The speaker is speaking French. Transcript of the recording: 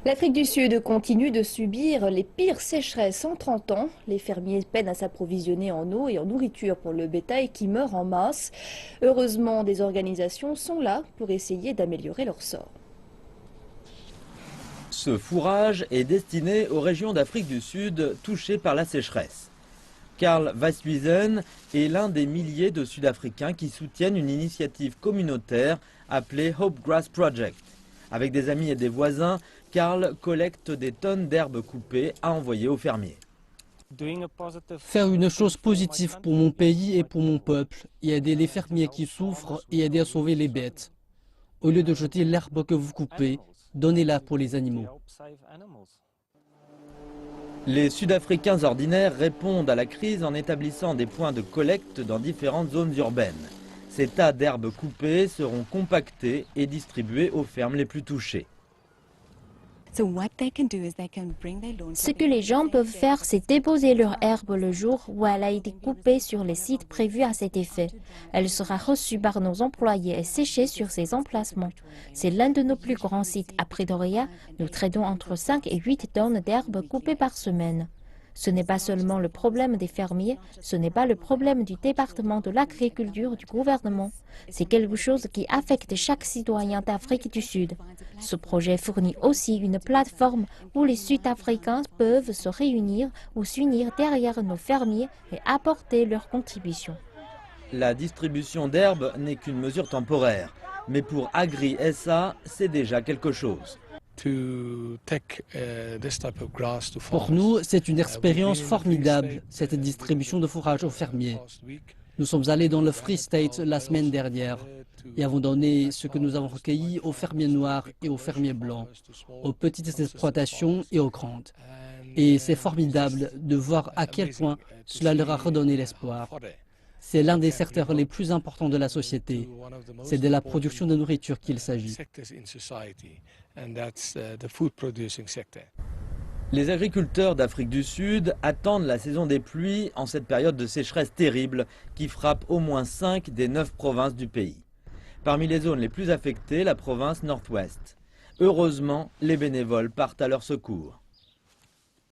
L'Afrique du Sud continue de subir les pires sécheresses en 30 ans. Les fermiers peinent à s'approvisionner en eau et en nourriture pour le bétail qui meurt en masse. Heureusement, des organisations sont là pour essayer d'améliorer leur sort. Ce fourrage est destiné aux régions d'Afrique du Sud touchées par la sécheresse. Karl Weishuizen est l'un des milliers de Sud-Africains qui soutiennent une initiative communautaire appelée Hope Grass Project. Avec des amis et des voisins, Karl collecte des tonnes d'herbes coupées à envoyer aux fermiers. Faire une chose positive pour mon pays et pour mon peuple, et aider les fermiers qui souffrent et aider à sauver les bêtes. Au lieu de jeter l'herbe que vous coupez, donnez-la pour les animaux. Les Sud-Africains ordinaires répondent à la crise en établissant des points de collecte dans différentes zones urbaines. Ces tas d'herbes coupées seront compactés et distribués aux fermes les plus touchées. Ce que les gens peuvent faire, c'est déposer leur herbe le jour où elle a été coupée sur les sites prévus à cet effet. Elle sera reçue par nos employés et séchée sur ces emplacements. C'est l'un de nos plus grands sites à Pretoria. Nous traitons entre 5 et 8 tonnes d'herbes coupées par semaine. Ce n'est pas seulement le problème des fermiers, ce n'est pas le problème du département de l'agriculture du gouvernement. C'est quelque chose qui affecte chaque citoyen d'Afrique du Sud. Ce projet fournit aussi une plateforme où les Sud-Africains peuvent se réunir ou s'unir derrière nos fermiers et apporter leur contribution. La distribution d'herbes n'est qu'une mesure temporaire, mais pour Agri SA, c'est déjà quelque chose. Pour nous, c'est une expérience formidable, cette distribution de fourrage aux fermiers. Nous sommes allés dans le Free State la semaine dernière et avons donné ce que nous avons recueilli aux fermiers noirs et aux fermiers blancs, aux petites exploitations et aux grandes. Et c'est formidable de voir à quel point cela leur a redonné l'espoir. C'est l'un des secteurs les plus importants de la société. C'est de la production de nourriture qu'il s'agit. Les agriculteurs d'Afrique du Sud attendent la saison des pluies en cette période de sécheresse terrible qui frappe au moins 5 des 9 provinces du pays. Parmi les zones les plus affectées, la province Nord-Ouest. Heureusement, les bénévoles partent à leur secours.